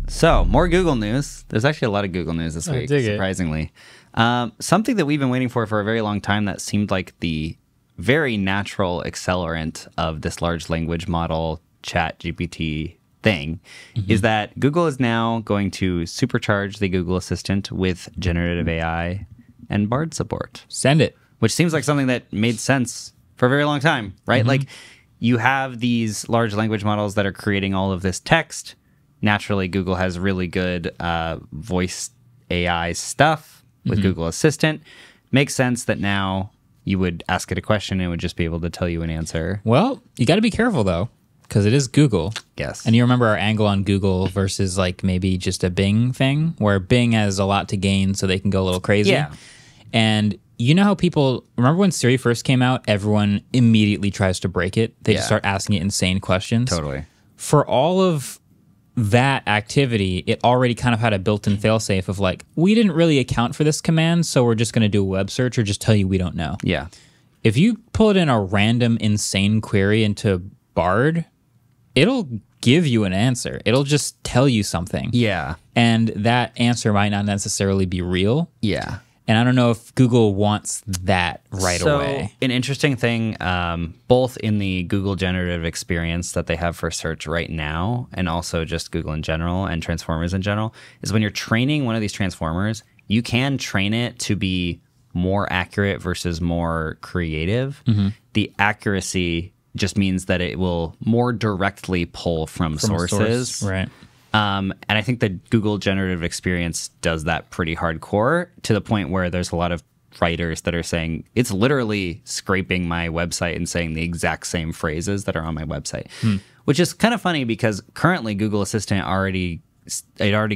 So, more Google news. There's actually a lot of Google news this week, surprisingly. Something that we've been waiting for a very long time that seemed like the very natural accelerant of this large language model chat GPT thing is that Google is now going to supercharge the Google Assistant with generative AI and Bard support. Send it. Which seems like something that made sense for a very long time, right? Like, you have these large language models that are creating all of this text. Naturally, Google has really good voice AI stuff with Google Assistant. Makes sense that now you would ask it a question and it would just be able to tell you an answer. Well, you got to be careful, though, because it is Google. Yes. And you remember our angle on Google versus like maybe just a Bing thing, where Bing has a lot to gain so they can go a little crazy. Yeah. And you know how people, remember when Siri first came out, everyone immediately tries to break it? They just start asking it insane questions. Totally. For all of that activity, it already kind of had a built-in failsafe of like, we didn't really account for this command, so we're just going to do a web search or just tell you we don't know. Yeah. If you pull it in a random insane query into Bard, it'll give you an answer. It'll just tell you something. Yeah. And that answer might not necessarily be real. Yeah. And I don't know if Google wants that right away. An interesting thing, both in the Google generative experience that they have for search right now, and also just Google in general and transformers in general, is when you're training one of these transformers, you can train it to be more accurate versus more creative. The accuracy just means that it will more directly pull from sources. Source. Right. And I think the Google generative experience does that pretty hardcore, to the point where there's a lot of writers that are saying it's literally scraping my website and saying the exact same phrases that are on my website, which is kind of funny because currently Google Assistant already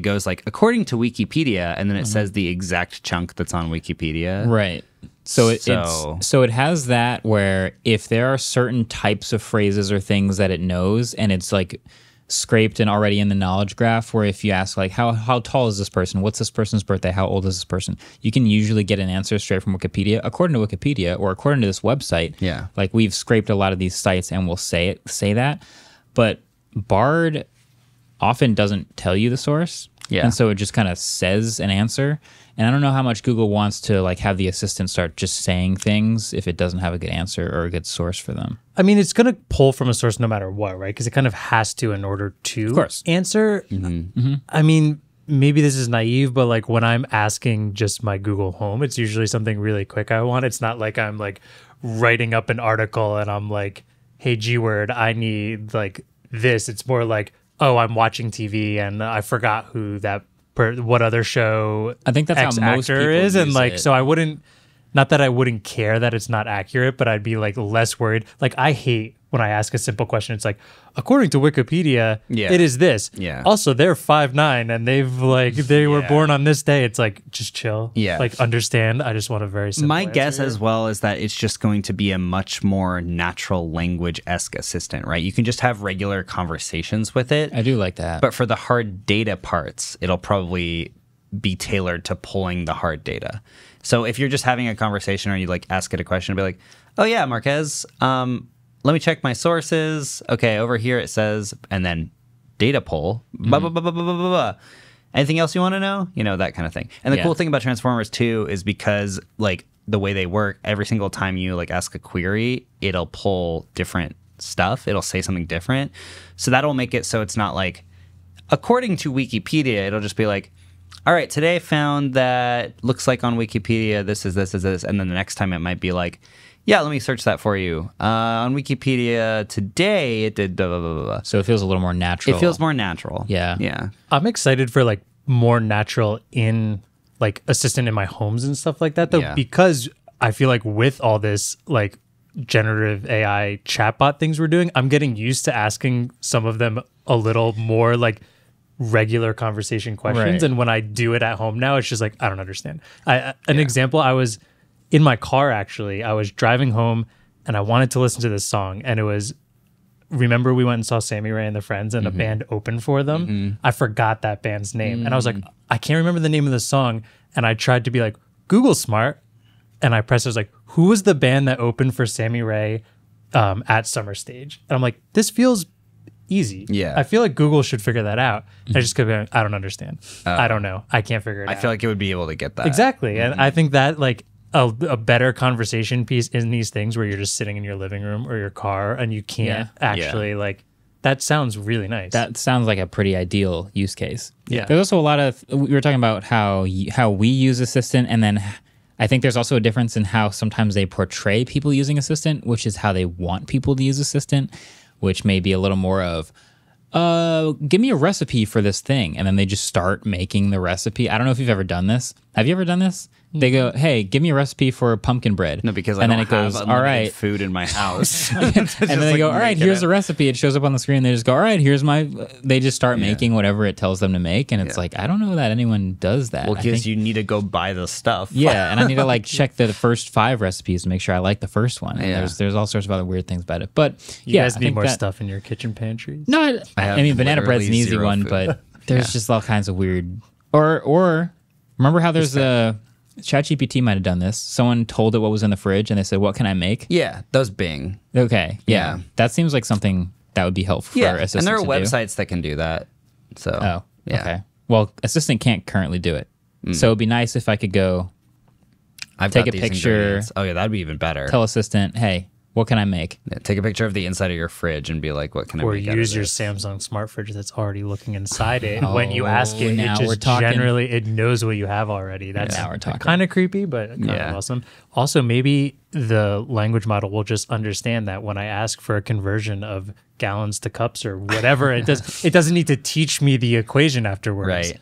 goes like, according to Wikipedia, and then it says the exact chunk that's on Wikipedia. Right. So it has that where if there are certain types of phrases or things that it knows, and it's like scraped and already in the knowledge graph, where if you ask like how tall is this person, what's this person's birthday, how old is this person, you can usually get an answer straight from Wikipedia. According to Wikipedia or according to this website, like we've scraped a lot of these sites and we'll say that, but Bard often doesn't tell you the source. And so it just kind of says an answer. And I don't know how much Google wants to like have the assistant start just saying things if it doesn't have a good answer or a good source for them. I mean, it's going to pull from a source no matter what, right? Because it kind of has to in order to answer. I mean, maybe this is naive, but like when I'm asking just my Google Home, it's usually something really quick I want. It's not like I'm like writing up an article and I'm like, hey, G-word, I need like this. It's more like, oh, I'm watching TV and I forgot who that what other show I think that's X how most actor people is, and use like it. so I wouldn't, not that I wouldn't care that it's not accurate, but I'd be like less worried. Like I hate when I ask a simple question, it's like, according to Wikipedia, it is this. Also, they're 5'9" and they were born on this day. It's like, just chill. Like understand. I just want a very simple My guess answer. as well is that it's just going to be a much more natural language-esque assistant, right? You can just have regular conversations with it. I do like that. But for the hard data parts, it'll probably be tailored to pulling the hard data. So if you're just having a conversation or you like ask it a question, be like, oh yeah, Marques, let me check my sources. Okay, over here it says, and then data pull, blah, blah, blah, blah, blah, blah, blah. Anything else you want to know? You know, that kind of thing. And the cool thing about transformers too is because like the way they work, every single time you like ask a query, it'll pull different stuff. It'll say something different. So that'll make it so it's not like, according to Wikipedia, it'll just be like, all right, today I found that looks like on Wikipedia, this is this is this. And then the next time it might be like, yeah, let me search that for you. On Wikipedia today, it did blah, blah, blah, blah. So it feels a little more natural. It feels more natural. Yeah. I'm excited for like more natural in like assistant in my homes and stuff like that though, because I feel like with all this like generative AI chatbot things we're doing, I'm getting used to asking some of them a little more like regular conversation questions. And when I do it at home now, it's just like, I don't understand. An example, I was in my car, actually, I was driving home and I wanted to listen to this song. And it was, remember we went and saw Sammy Ray and the Friends and a band opened for them? I forgot that band's name. And I was like, I can't remember the name of the song. And I tried to be like, Google smart. And I pressed, I was like, who was the band that opened for Sammy Ray at Summer Stage? And I'm like, this feels easy. Yeah. I feel like Google should figure that out. I just could be like, I don't understand. I don't know. I can't figure it out. I feel like it would be able to get that. Exactly. And I think that like a better conversation piece in these things where you're just sitting in your living room or your car and you can't actually like, that sounds really nice. That sounds like a pretty ideal use case. Yeah. There's also a lot of, we were talking about how we use Assistant, and then I think there's also a difference in how sometimes they portray people using Assistant, which is how they want people to use Assistant, which may be a little more of, give me a recipe for this thing. And then they just start making the recipe. I don't know if you've ever done this. Have you ever done this? They go, hey, give me a recipe for pumpkin bread. No, because and I then don't it have goes, unlimited all right, food in my house. and then they go, all right, here's the recipe. It shows up on the screen. They just go, all right, here's my. They just start making whatever it tells them to make, and it's like, I don't know that anyone does that. Well, because you need to go buy the stuff. Yeah, and I need to like check the first 5 recipes to make sure I like the first one. And Yeah. there's all sorts of other weird things about it. But you guys need more stuff in your kitchen pantries. No, I mean banana bread's an easy one, food. but there's just all kinds of weird. Or remember how there's a ChatGPT might have done this. Someone told it what was in the fridge, and they said, "What can I make?" Yeah, those Bing. Okay, yeah, Yeah. that seems like something that would be helpful for Assistant. and there are to do. websites that can do that. So, Oh, yeah. okay. Well, Assistant can't currently do it, so it'd be nice if I could go I've take got a these picture. ingredients. Oh yeah, that'd be even better. Tell Assistant, hey, what can I make? Yeah, take a picture of the inside of your fridge and be like, "What can I Or make?" out of use your this? Samsung smart fridge that's already looking inside it. When you ask it, now it we're just talking. generally it knows what you have already. That's Now we're talking. kind of creepy, but kind of awesome. Also, maybe the language model will just understand that when I ask for a conversion of gallons to cups or whatever, it doesn't need to teach me the equation afterwards. Right.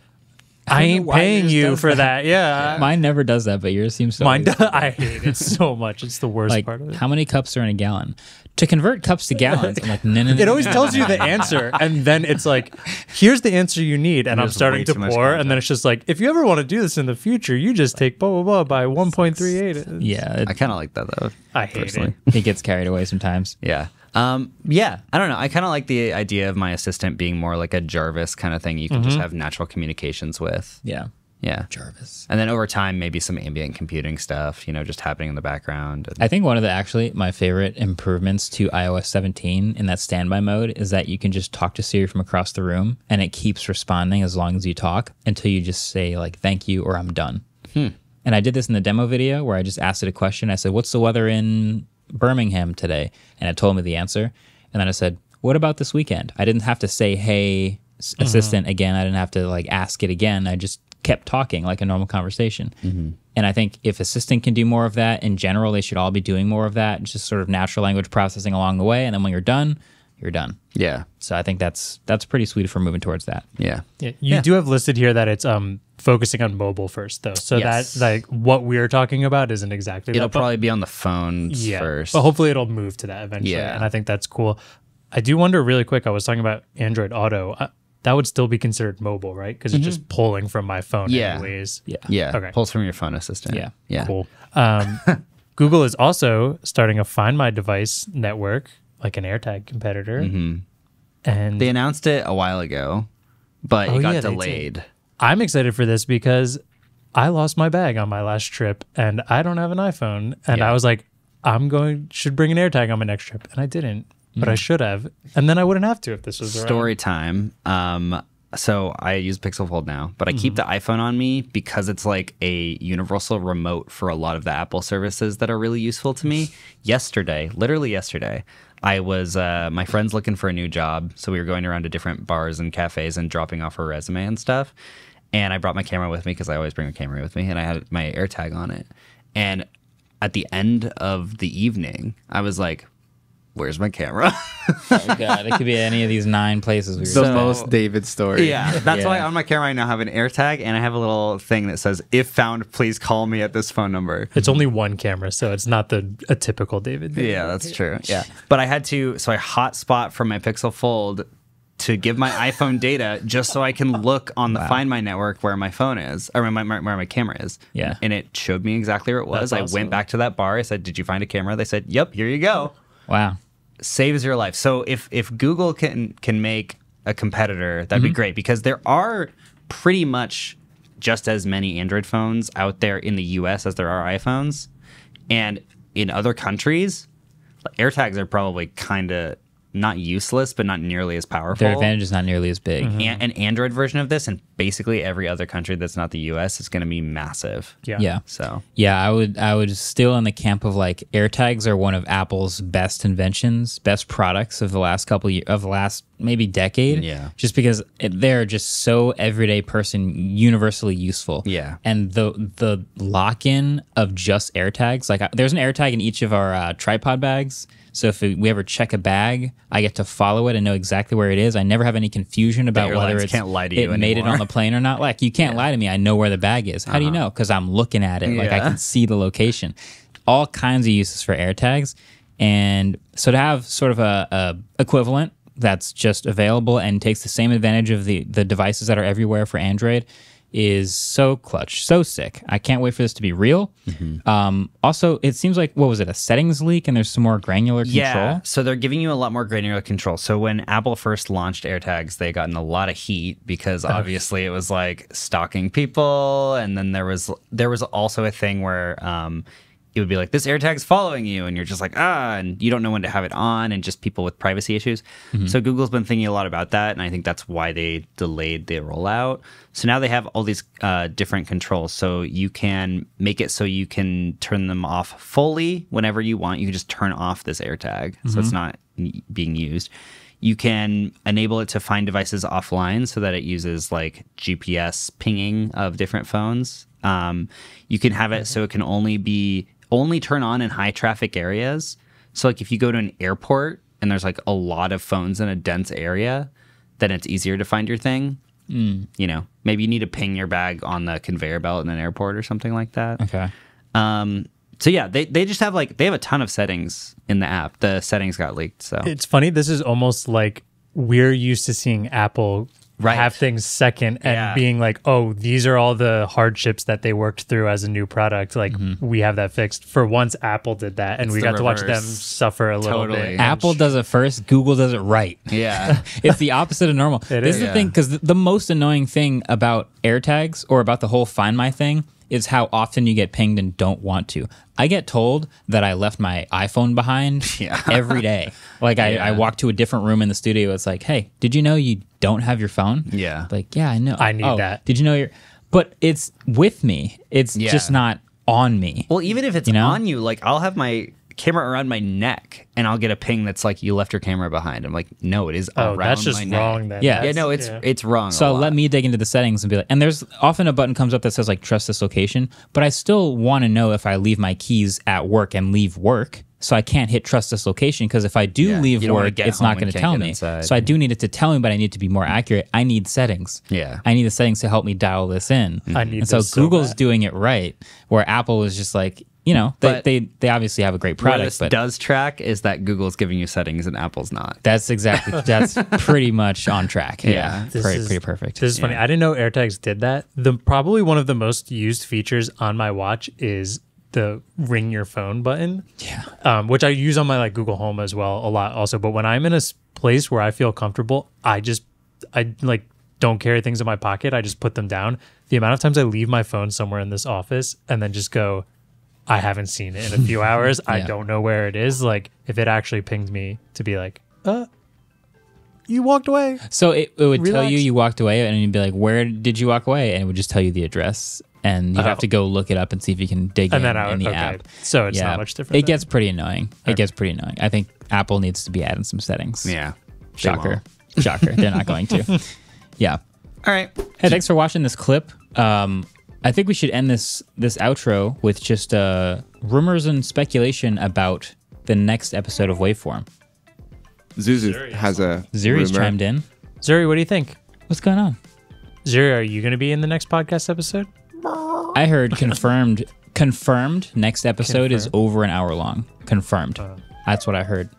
I ain't why paying yours you does for that. that. Yeah. Mine never does that, but yours seems to. Mine always does. I hate it so much. It's the worst like, part of it. how many cups are in a gallon? To convert cups to gallons, I'm like, no. It always tells you the answer, and then it's like, here's the answer you need, and I'm There's starting way to too much pour, content. and then it's just like, if you ever want to do this in the future, you just take blah blah blah by 1.38. Yeah, I kind of like that though. I hate personally. it gets carried away sometimes. Yeah. Yeah. I don't know. I kind of like the idea of my assistant being more like a Jarvis kind of thing. You can just have natural communications with. Yeah, Yeah. Jarvis. And then over time, maybe some ambient computing stuff, just happening in the background. I think one of my favorite improvements to iOS 17 in that standby mode is that you can just talk to Siri from across the room, and it keeps responding as long as you talk until you just say like "thank you" or "I'm done." And I did this in the demo video where I just asked it a question. I said, "What's the weather in Birmingham today?" And it told me the answer. And then I said, "What about this weekend?" I didn't have to say, "Hey, assistant," again. I didn't have to like ask it again. I just kept talking like a normal conversation. And I think if Assistant can do more of that, in general, they should all be doing more of that. Just sort of natural language processing along the way. And then when you're done, you're done. Yeah. So I think that's pretty sweet if we're moving towards that. Yeah. Yeah, you do have listed here that it's focusing on mobile first, though. So Yes. that like what we're talking about isn't exactly It'll that. probably be on the phones first. But hopefully it'll move to that eventually. Yeah. And I think that's cool. I do wonder really quick. I was talking about Android Auto. That would still be considered mobile, right? Because it's just pulling from my phone Yeah. anyways. Yeah. Yeah. Okay. Pulls from your phone assistant. Yeah. Yeah. Cool. Google is also starting a Find My Device network, like an AirTag competitor. And They announced it a while ago, but it got they did. delayed. I'm excited for this because I lost my bag on my last trip and I don't have an iPhone. And I was like, should bring an AirTag on my next trip. And I didn't, but I should have. And then I wouldn't have to if this was around. Story time. So I use Pixel Fold now, but I keep the iPhone on me because it's like a universal remote for a lot of the Apple services that are really useful to me. Literally yesterday, I was my friend's looking for a new job, so we were going around to different bars and cafes and dropping off her resume and stuff. And I brought my camera with me because I always bring a camera with me, and I had my AirTag on it. And at the end of the evening, I was like, "Where's my camera?" Oh, God. It could be any of these 9 places we were The saying. most David story. Yeah, that's Yeah. why on my camera I now have an AirTag, and I have a little thing that says, "If found, please call me at this phone number." It's only one camera, so it's not a typical David. Yeah, that's true. Yeah, but I had to, so I hotspot from my Pixel Fold to give my iPhone data just so I can look on the Find My network where my phone is, or where my camera is. Yeah. And it showed me exactly where it was. That's I awesome. went back to that bar. I said, "Did you find a camera?" They said, "Yep, here you go." Wow. Saves your life. So if Google can make a competitor, that'd be great, because there are pretty much just as many Android phones out there in the US as there are iPhones. And in other countries, AirTags are probably kind of not useless, but not nearly as powerful. Their advantage is not nearly as big. An Android version of this, and basically every other country that's not the U.S. is going to be massive. Yeah. So I would still in the camp of like AirTags are one of Apple's best inventions, best products of the last maybe decade. Yeah. Just because they're just so everyday person, universally useful. Yeah. And the lock-in of just AirTags, like there's an AirTag in each of our tripod bags. So if we ever check a bag, I get to follow it and know exactly where it is. I never have any confusion about whether it made it on the plane or not. Like, you can't lie to me. I know where the bag is. How do you know? Because I'm looking at it. Like, I can see the location. All kinds of uses for AirTags. And so to have sort of a equivalent that's just available and takes the same advantage of the devices that are everywhere for Android is so clutch, so sick. I can't wait for this to be real. Also, it seems like, what was it, a settings leak, and there's some more granular control? Yeah, so they're giving you a lot more granular control. So when Apple first launched AirTags, they got in a lot of heat because obviously it was like stalking people, and then there was also a thing where it would be like, this AirTag's following you, and you're just like, and you don't know when to have it on, and just people with privacy issues. So Google's been thinking a lot about that, and I think that's why they delayed the rollout. So now they have all these different controls. So you can make it so you can turn them off fully whenever you want. You can just turn off this AirTag, so it's not being used. You can enable it to find devices offline so that it uses like GPS pinging of different phones. You can have it so it can only turn on in high traffic areas. So like if you go to an airport and there's like a lot of phones in a dense area, then it's easier to find your thing. You know, maybe you need to ping your bag on the conveyor belt in an airport or something like that. Okay. So yeah, they just have they have a ton of settings in the app. The settings got leaked. So it's funny. This is almost like we're used to seeing Apple have things second and being like, oh, these are all the hardships that they worked through as a new product. Like we have that fixed. For once, Apple did that, and we got to watch them suffer a little bit. Apple does it first. Google does it right. Yeah. It's the opposite of normal. This is the thing, because the most annoying thing about AirTags or about the whole Find My thing is how often you get pinged and don't want to. I get told that I left my iPhone behind every day. Like I walk to a different room in the studio. It's like, hey, did you know you don't have your phone? Yeah. Like, yeah, I know. I need that. Did you know but it's with me. It's just not on me. Well, even if it's on you, like I'll have my camera around my neck and I'll get a ping that's like, you left your camera behind. I'm like, no, it is around my neck. That's just wrong then. Yeah. No, it's wrong. So let me dig into the settings and be like, and there's often a button comes up that says like trust this location, but I still want to know if I leave my keys at work and leave work. So I can't hit trust this location, because if I do leave work, it's not going to tell me. So I do need it to tell me, but I need it to be more accurate. I need settings. Yeah. I need the settings to help me dial this in. I need and so Google's doing it right, where Apple was just like, you know, they obviously have a great product. What this but does track is that Google's giving you settings and Apple's not. That's pretty much on track. Yeah. Pretty perfect. This is funny. I didn't know AirTags did that. Probably one of the most used features on my watch is the ring your phone button. Yeah. Which I use on my like Google Home as well a lot also. But when I'm in a place where I feel comfortable, I like don't carry things in my pocket. I just put them down. The amount of times I leave my phone somewhere in this office and then just go, I haven't seen it in a few hours. I don't know where it is. Like if it actually pinged me to be like, you walked away. So it would tell you walked away, and you'd be like, where did you walk away? And it would just tell you the address. And you have to go look it up and see if you can dig in the app. So it's not much different. It gets pretty annoying. It gets pretty annoying. I think Apple needs to be adding some settings. Yeah. Shocker. They're not going to. Yeah. All right. Hey, thanks for watching this clip. I think we should end this outro with just rumors and speculation about the next episode of Waveform. Zuzu has a Zuri's rumor. chimed in. Zuri, what do you think? What's going on? Zuri, are you going to be in the next podcast episode? I heard confirmed next episode is over an hour long. Confirmed. That's what I heard.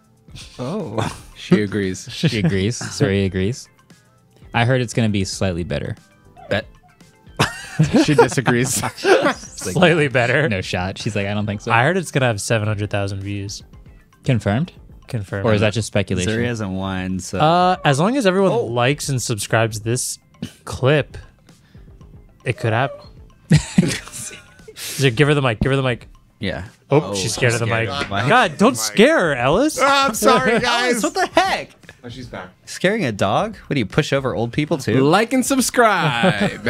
Oh, she agrees. She agrees. Zuri agrees. I heard it's going to be slightly better. Bet. She disagrees. Slightly better. No shot. She's like, I don't think so. I heard it's going to have 700,000 views. Confirmed? Confirmed. Or is that just speculation? Zuri hasn't won, so... as long as everyone likes and subscribes this clip, it could happen. So give her the mic. Give her the mic. Yeah. Oh, she's scared of the mic. of the mic. God, don't scare her, Ellis. I'm sorry, guys. What the heck? Oh, she's back. Scaring a dog? What do you push over old people too? Like and subscribe.